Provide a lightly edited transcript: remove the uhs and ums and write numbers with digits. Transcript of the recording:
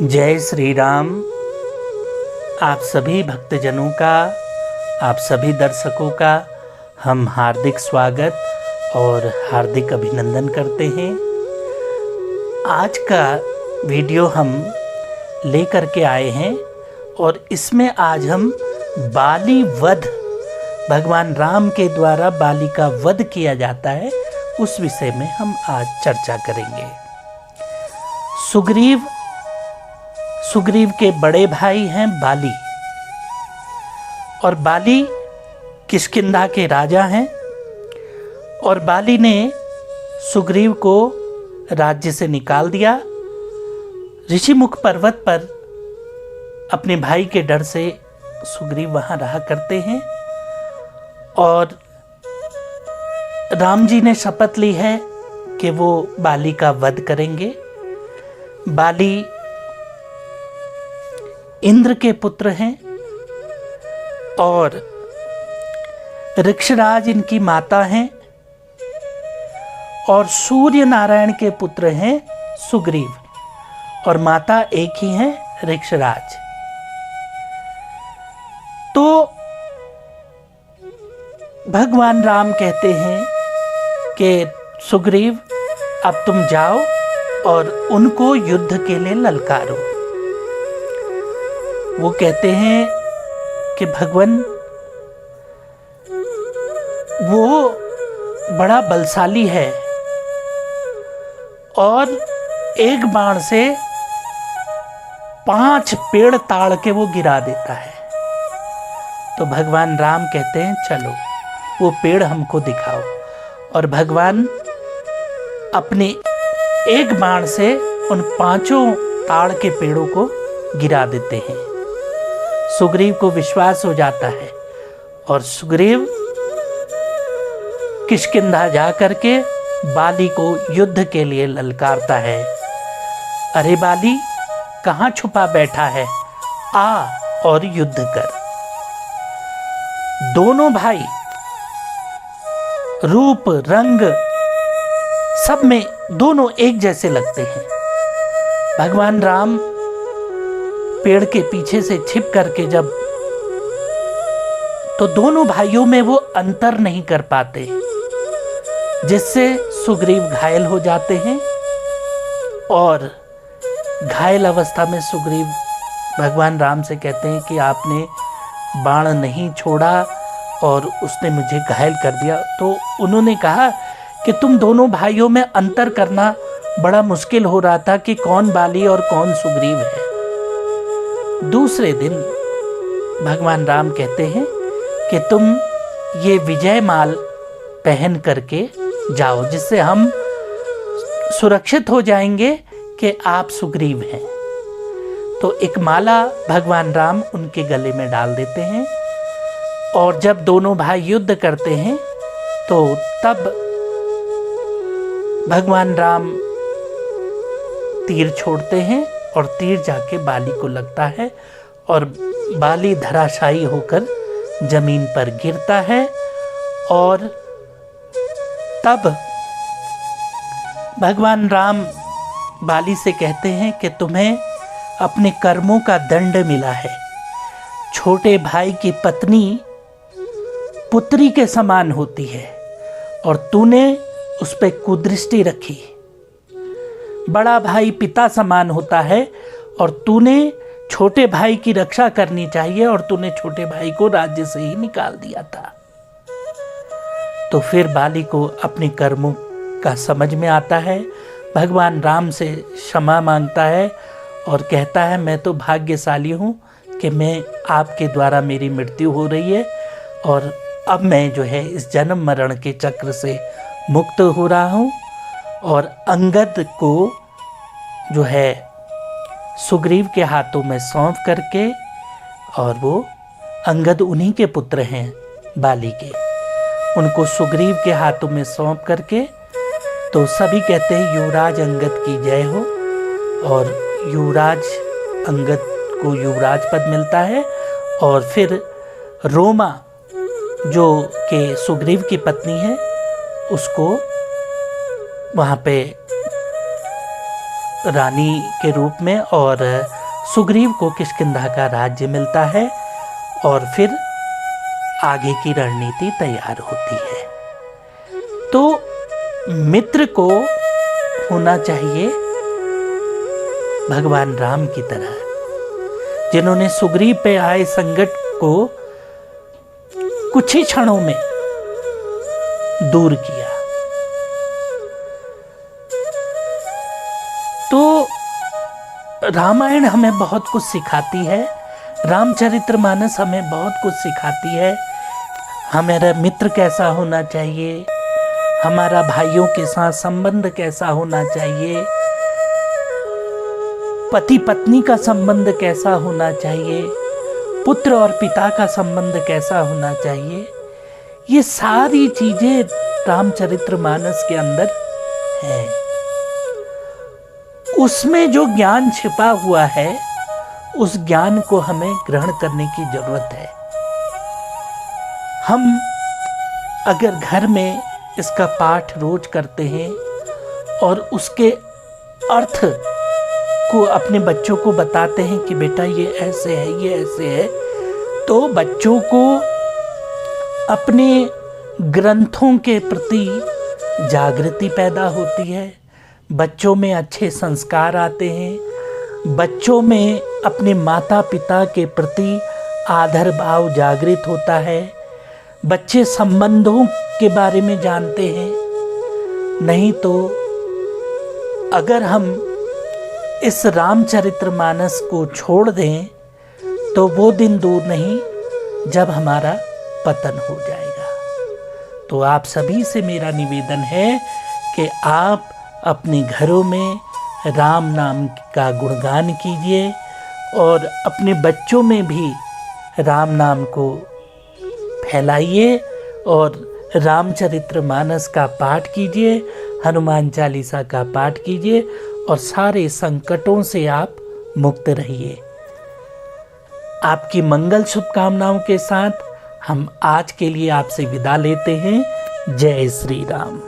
जय श्री राम। आप सभी भक्तजनों का, आप सभी दर्शकों का हम हार्दिक स्वागत और हार्दिक अभिनंदन करते हैं। आज का वीडियो हम लेकर के आए हैं और इसमें आज हम बाली वध, भगवान राम के द्वारा बाली का वध किया जाता है, उस विषय में हम आज चर्चा करेंगे। सुग्रीव के बड़े भाई हैं बाली, और बाली किष्किंधा के राजा हैं। और बाली ने सुग्रीव को राज्य से निकाल दिया। ऋषिमुख पर्वत पर अपने भाई के डर से सुग्रीव वहां रहा करते हैं। और राम जी ने शपथ ली है कि वो बाली का वध करेंगे। बाली इंद्र के पुत्र हैं और ऋक्षराज इनकी माता हैं, और सूर्य नारायण के पुत्र हैं सुग्रीव, और माता एक ही है ऋक्षराज। तो भगवान राम कहते हैं कि सुग्रीव अब तुम जाओ और उनको युद्ध के लिए ललकारो। वो कहते हैं कि भगवान, वो बड़ा बलशाली है और एक बाण से 5 पेड़ ताड़ के वो गिरा देता है। तो भगवान राम कहते हैं चलो वो पेड़ हमको दिखाओ। और भगवान अपने एक बाण से उन 5 ताड़ के पेड़ों को गिरा देते हैं। सुग्रीव को विश्वास हो जाता है और सुग्रीव किष्किंधा जा करके बाली को युद्ध के लिए ललकारता है। अरे बाली, कहाँ छुपा बैठा है, आ और युद्ध कर। दोनों भाई रूप रंग सब में दोनों एक जैसे लगते हैं। भगवान राम पेड़ के पीछे से छिप करके जब, तो दोनों भाइयों में वो अंतर नहीं कर पाते, जिससे सुग्रीव घायल हो जाते हैं। और घायल अवस्था में सुग्रीव भगवान राम से कहते हैं कि आपने बाण नहीं छोड़ा और उसने मुझे घायल कर दिया। तो उन्होंने कहा कि तुम दोनों भाइयों में अंतर करना बड़ा मुश्किल हो रहा था कि कौन बाली और कौन सुग्रीव है। दूसरे दिन भगवान राम कहते हैं कि तुम ये विजय माल पहन करके जाओ, जिससे हम सुरक्षित हो जाएंगे कि आप सुग्रीव हैं। तो एक माला भगवान राम उनके गले में डाल देते हैं। और जब दोनों भाई युद्ध करते हैं तो तब भगवान राम तीर छोड़ते हैं और तीर जाके बाली को लगता है और बाली धराशायी होकर जमीन पर गिरता है। और तब भगवान राम बाली से कहते हैं कि तुम्हें अपने कर्मों का दंड मिला है। छोटे भाई की पत्नी पुत्री के समान होती है और तूने उस पर कुदृष्टि रखी। बड़ा भाई पिता समान होता है और तूने छोटे भाई की रक्षा करनी चाहिए, और तूने छोटे भाई को राज्य से ही निकाल दिया था। तो फिर बाली को अपने कर्मों का समझ में आता है, भगवान राम से क्षमा मांगता है और कहता है मैं तो भाग्यशाली हूँ कि मैं आपके द्वारा मेरी मृत्यु हो रही है, और अब मैं जो है इस जन्म मरण के चक्र से मुक्त हो रहा हूँ। और अंगद को जो है सुग्रीव के हाथों में सौंप करके, और वो अंगद उन्हीं के पुत्र हैं बाली के, उनको सुग्रीव के हाथों में सौंप करके, तो सभी कहते हैं युवराज अंगद की जय हो। और युवराज अंगद को युवराज पद मिलता है। और फिर रोमा जो के सुग्रीव की पत्नी है, उसको वहाँ पे रानी के रूप में और सुग्रीव को किष्किंधा का राज्य मिलता है और फिर आगे की रणनीति तैयार होती है। तो मित्र को होना चाहिए भगवान राम की तरह, जिन्होंने सुग्रीव पे आए संकट को कुछ ही क्षणों में दूर किया। तो रामायण हमें बहुत कुछ सिखाती है, रामचरितमानस हमें बहुत कुछ सिखाती है। हमारा मित्र कैसा होना चाहिए, हमारा भाइयों के साथ संबंध कैसा होना चाहिए, पति पत्नी का संबंध कैसा होना चाहिए, पुत्र और पिता का संबंध कैसा होना चाहिए, ये सारी चीजें रामचरितमानस के अंदर है। उसमें जो ज्ञान छिपा हुआ है उस ज्ञान को हमें ग्रहण करने की जरूरत है। हम अगर घर में इसका पाठ रोज करते हैं और उसके अर्थ को अपने बच्चों को बताते हैं कि बेटा ये ऐसे है, ये ऐसे है, तो बच्चों को अपने ग्रंथों के प्रति जागृति पैदा होती है, बच्चों में अच्छे संस्कार आते हैं, बच्चों में अपने माता पिता के प्रति आदर भाव जागृत होता है, बच्चे संबंधों के बारे में जानते हैं। नहीं तो अगर हम इस रामचरितमानस को छोड़ दें तो वो दिन दूर नहीं जब हमारा पतन हो जाएगा। तो आप सभी से मेरा निवेदन है कि आप अपने घरों में राम नाम का गुणगान कीजिए और अपने बच्चों में भी राम नाम को फैलाइए और रामचरितमानस का पाठ कीजिए, हनुमान चालीसा का पाठ कीजिए और सारे संकटों से आप मुक्त रहिए। आपकी मंगल शुभकामनाओं के साथ हम आज के लिए आपसे विदा लेते हैं। जय श्री राम।